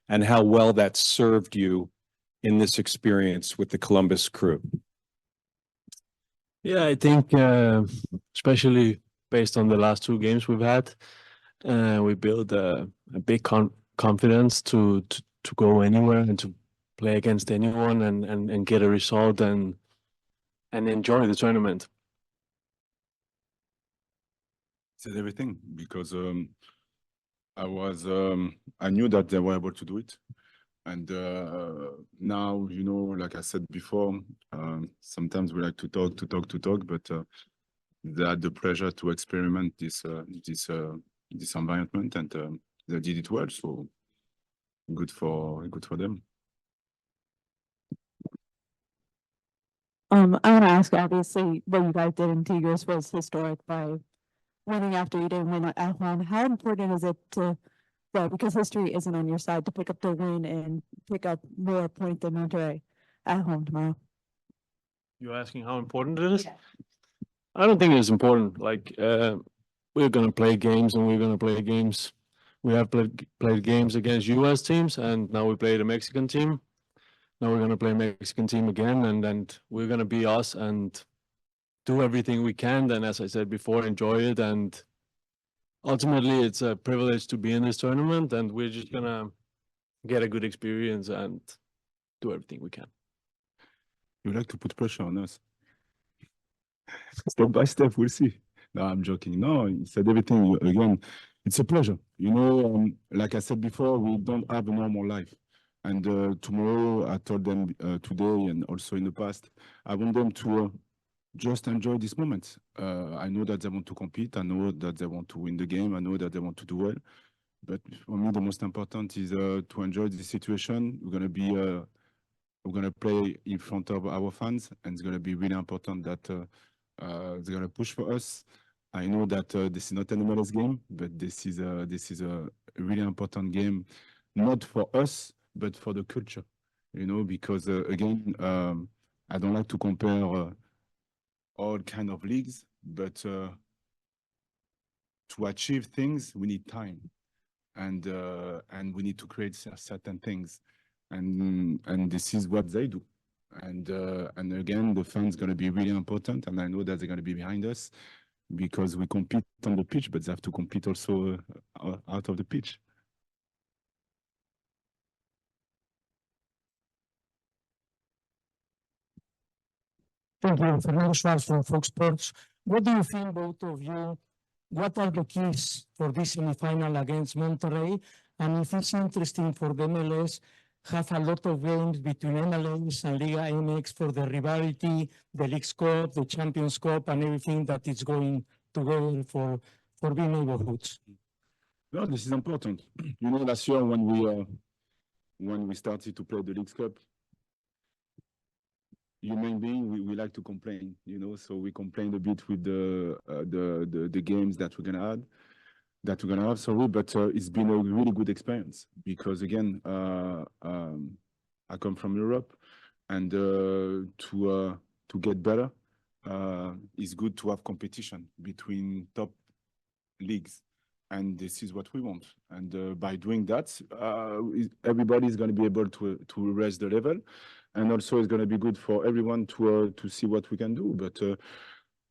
and how well that served you in this experience with the Columbus Crew? Yeah, I think especially based on the last two games we've had, we built a big confidence to go anywhere and to play against anyone and get a result and enjoy the tournament. Said everything because I knew that they were able to do it, and now, you know, like I said before, sometimes we like to talk, but they had the pleasure to experiment this environment, and they did it well. So good for them. I want to ask, obviously, what you guys did in Tigres was historic by winning after you didn't win at home. How important is it to, well, because history isn't on your side, to pick up the win and pick up more points than Monterrey at home tomorrow? You're asking how important it is? Yeah. I don't think it's important. Like, we're going to play games and we're going to play games. We have played games against US teams, and now we play the Mexican team. Now we're going to play Mexican team again, and we're going to be us and do everything we can. Then, as I said before, enjoy it. And ultimately, it's a privilege to be in this tournament, and we're just going to get a good experience and do everything we can. You like to put pressure on us. Step by step, we'll see. No, I'm joking. No, you said everything. Again, it's a pleasure. You know, like I said before, we don't have a normal life. And tomorrow, I told them today and also in the past, I want them to just enjoy this moment. I know that they want to compete. I know that they want to win the game. I know that they want to do well. But for me, the most important is to enjoy the situation. We're going to play in front of our fans, and it's going to be really important that they're going to push for us. I know that this is not an MLS game, but this is a really important game, not for us, but for the culture, you know, because again, I don't like to compare all kind of leagues, but to achieve things, we need time, and we need to create certain things, and this is what they do, and again, the fans going to be really important, and I know that they're going to be behind us because we compete on the pitch, but they have to compete also out of the pitch. Thank you. Fernando Schwartz from Fox Sports. What do you think, both of you? What are the keys for this semifinal against Monterrey? And if it's interesting for the MLS, have a lot of games between MLS and Liga MX for the rivalry, the League's Cup, the Champions Cup, and everything that is going together for being neighborhoods. No, this is important. You know, last year when we started to play the League's Cup, human being, we like to complain, you know, so we complained a bit with the games that we're gonna have, sorry, but it's been a really good experience because again, I come from Europe, and to get better, it's good to have competition between top leagues, and this is what we want. And by doing that, everybody is going to be able to raise the level. And also, it's going to be good for everyone to see what we can do. But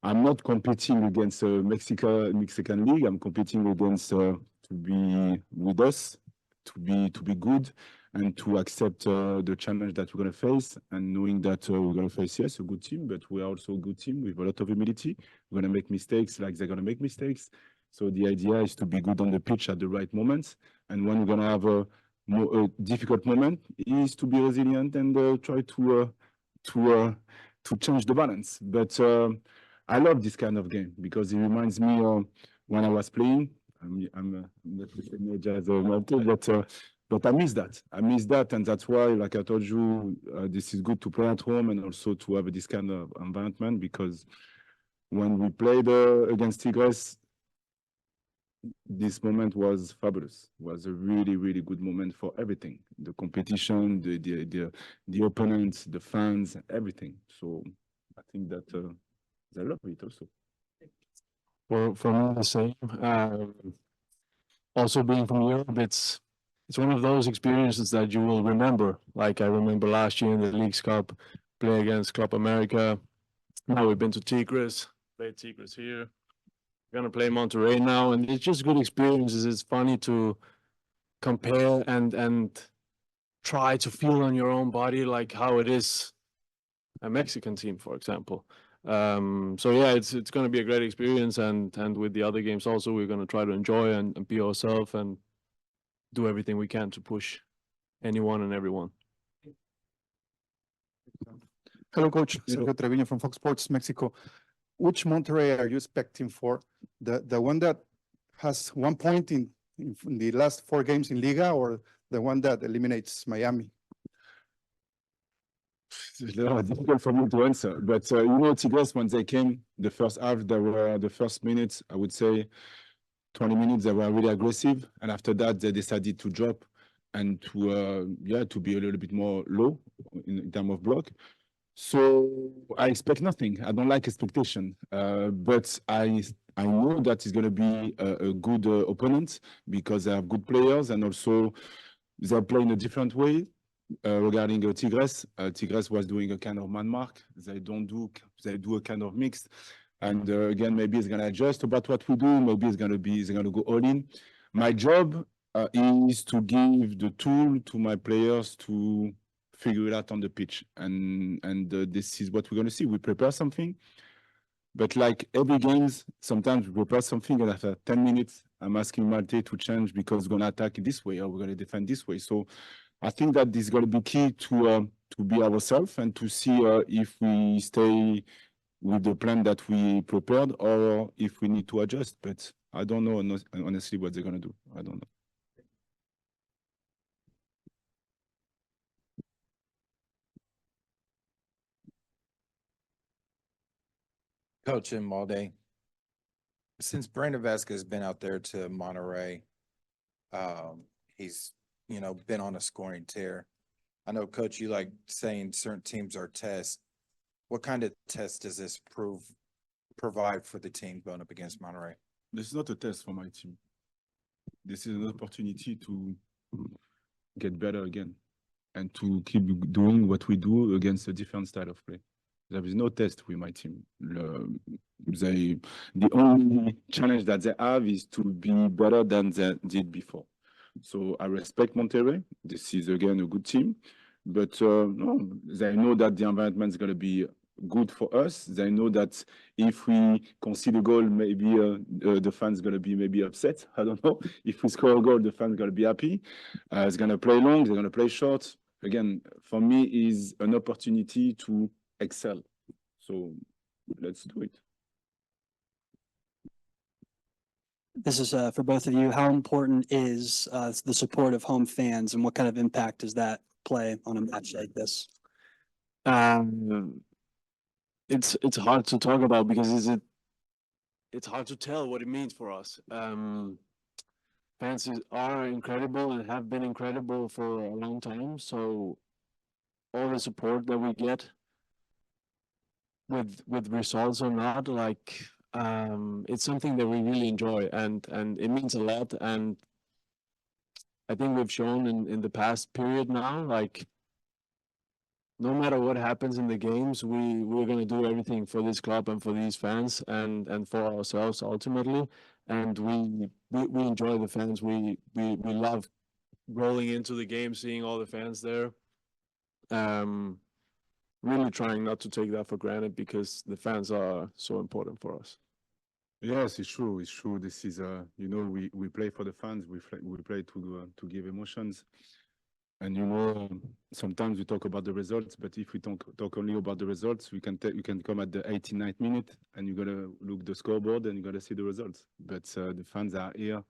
I'm not competing against Mexican league. I'm competing against to be with us, to be good, and to accept the challenge that we're going to face. And knowing that we're going to face, yes, a good team, but we are also a good team with a lot of humility. We're going to make mistakes like they're going to make mistakes. So the idea is to be good on the pitch at the right moments. And when we're going to have a difficult moment, is to be resilient and try to change the balance. But I love this kind of game because it reminds me when I was playing. I'm not the same age as Malte, but I miss that. I miss that, and that's why, like I told you, this is good to play at home and also to have this kind of environment, because when we played against Tigres, this moment was fabulous. It was a really, really good moment for everything. The competition, the opponents, the fans, everything. So I think that they love it also. For me, the same. Also being from Europe, it's one of those experiences that you will remember. Like I remember last year in the Leagues Cup, play against Club America. Now we've been to Tigres, played Tigres here. We're gonna play Monterrey now, and it's just good experiences. It's funny to compare and try to feel on your own body like how it is a Mexican team, for example. So yeah, it's going to be a great experience, and with the other games also, we're going to try to enjoy and be ourselves and do everything we can to push anyone and everyone. Hello, Coach. Sergio Treviño from Fox Sports Mexico. Which Monterrey are you expecting for? The one that has 1 point in the last 4 games in Liga, or the one that eliminates Miami? It's a little difficult for me to answer, but you know, Tigres, when they came, the first half, there were the first minutes, I would say 20 minutes, they were really aggressive, and after that, they decided to drop and to to be a little bit more low in terms of block. So I expect nothing. I don't like expectation, but I know that it's going to be a good opponent because they have good players, and also they play in a different way. Regarding Tigres, Tigres was doing a kind of man mark. They do a kind of mix, and again, maybe it's gonna adjust about what we do. Maybe it's gonna go all in. My job is to give the tool to my players to figure it out on the pitch, and this is what we're gonna see. We prepare something, but like every games, sometimes we prepare something, and after 10 minutes, I'm asking Malte to change because we're gonna attack this way or we're gonna defend this way. So I think that this is going to be key to be ourselves and to see if we stay with the plan that we prepared or if we need to adjust. But I don't know honestly what they're going to do. I don't know. Coach in Malde, since Brandon Vasquez has been out there to Monterrey, he's been on a scoring tear. I know, Coach, you like saying certain teams are tests. What kind of test does this provide for the team going up against Monterrey? This is not a test for my team. This is an opportunity to get better again and to keep doing what we do against a different style of play. There is no test with my team. The only challenge that they have is to be better than they did before. So I respect Monterrey. This is again a good team, but no, they know that the environment is going to be good for us. They know that if we concede a goal, maybe the fans going to be maybe upset. I don't know. If we score a goal, the fans going to be happy. It's going to play long. They're going to play short. Again, for me, is an opportunity to excel. So let's do it. This is for both of you. How important is the support of home fans, and what kind of impact does that play on a match like this? It's hard to talk about because it's hard to tell what it means for us. Fans are incredible and have been incredible for a long time. So all the support that we get, with results or not, like. It's something that we really enjoy, and it means a lot. And I think we've shown in the past period now, like no matter what happens in the games, we're gonna do everything for this club and for these fans and for ourselves ultimately. And we enjoy the fans. We love rolling into the game, seeing all the fans there. Really trying not to take that for granted because the fans are so important for us. Yes, it's true. It's true. This is we play for the fans. We play to give emotions, and sometimes we talk about the results. But if we talk only about the results, you can come at the 89th minute and you gotta look the scoreboard and you gotta see the results. But the fans are here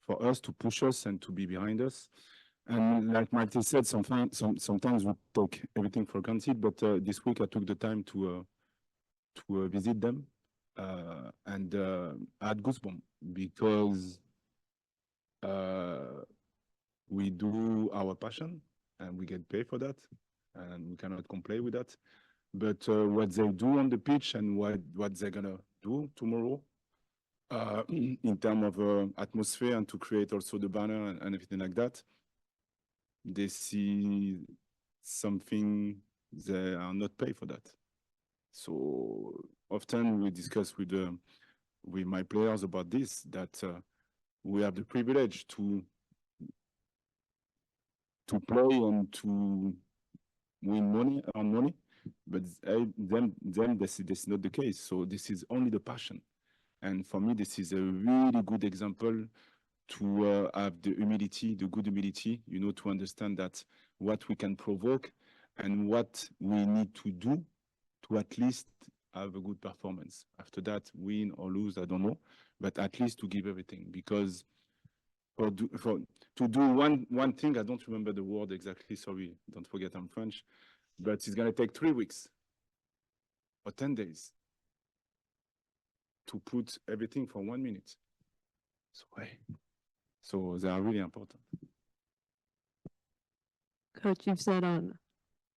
for us to push us and to be behind us. And like Marty said, sometimes we take everything for granted. But this week I took the time to visit them. And I had goosebumps because we do our passion and we get paid for that, and we cannot complain with that. But what they do on the pitch and what they're gonna do tomorrow in terms of atmosphere and to create also the banner and everything like that, they see something, they are not paid for that. So often we discuss with my players about this, that we have the privilege to play and to win money, earn money, but this is not the case. So this is only the passion. And for me, this is a really good example to have the humility, the good humility, you know, to understand that what we can provoke and what we need to do to at least have a good performance. After that, win or lose, I don't know, but at least to give everything. Because to do one thing, I don't remember the word exactly, sorry, don't forget I'm French, but it's gonna take 3 weeks or 10 days to put everything for 1 minute. So they are really important. Coach, you've said on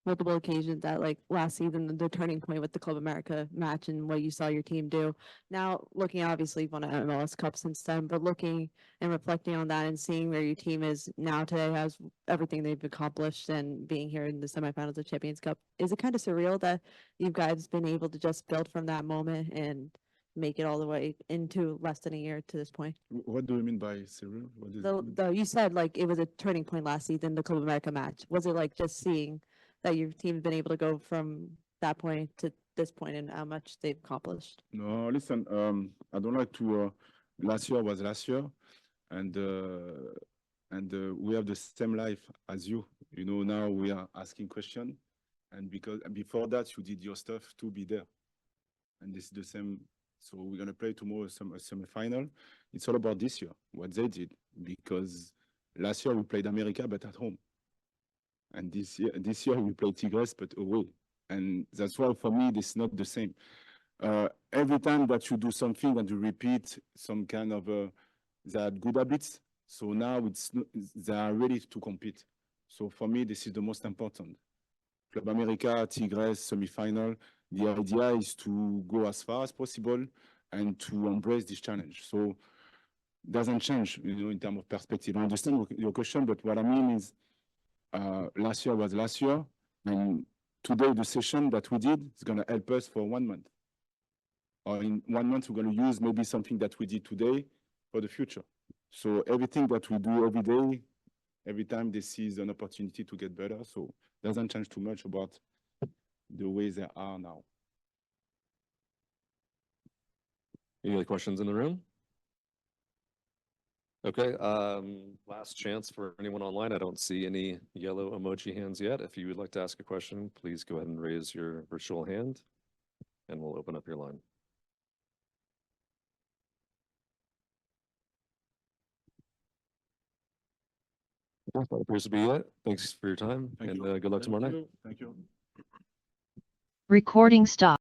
multiple occasions that like last season, the turning point with the Club America match and what you saw your team do. Now looking, obviously you've won an MLS Cup since then, but looking and reflecting on that and seeing where your team is now today, has everything they've accomplished and being here in the semifinals of Champions Cup, is it kind of surreal that you guys been able to just build from that moment and make it all the way into less than a year to this point? What do you mean by serial? What is You said like it was a turning point last season, the Club America match. Was it like just seeing that your team's been able to go from that point to this point and how much they've accomplished? No, listen, I don't like to, last year was last year, and we have the same life as you. You know, now we are asking questions, and because before that you did your stuff to be there. And this is the same. So we're going to play tomorrow a semi-final. It's all about this year, what they did, because last year we played America, but at home. And this year we played Tigres, but away. And that's why for me, this is not the same. Every time that you do something and you repeat some kind of that good habits, so now they are ready to compete. So for me, this is the most important. Club America, Tigres, semi-final. The idea is to go as far as possible and to embrace this challenge. So it doesn't change, you know, in terms of perspective. I understand your question, but what I mean is last year was last year, and today the session that we did is going to help us for 1 month. Or in 1 month, we're going to use maybe something that we did today for the future. So everything that we do every day, every time they see an opportunity to get better, so it doesn't change too much about the way they are now. Any other questions in the room? Okay, last chance for anyone online. I don't see any yellow emoji hands yet. If you would like to ask a question, please go ahead and raise your virtual hand and we'll open up your line. That appears to be it. Thanks for your time. Thank and you. good luck tomorrow night. Thank you. Recording stop.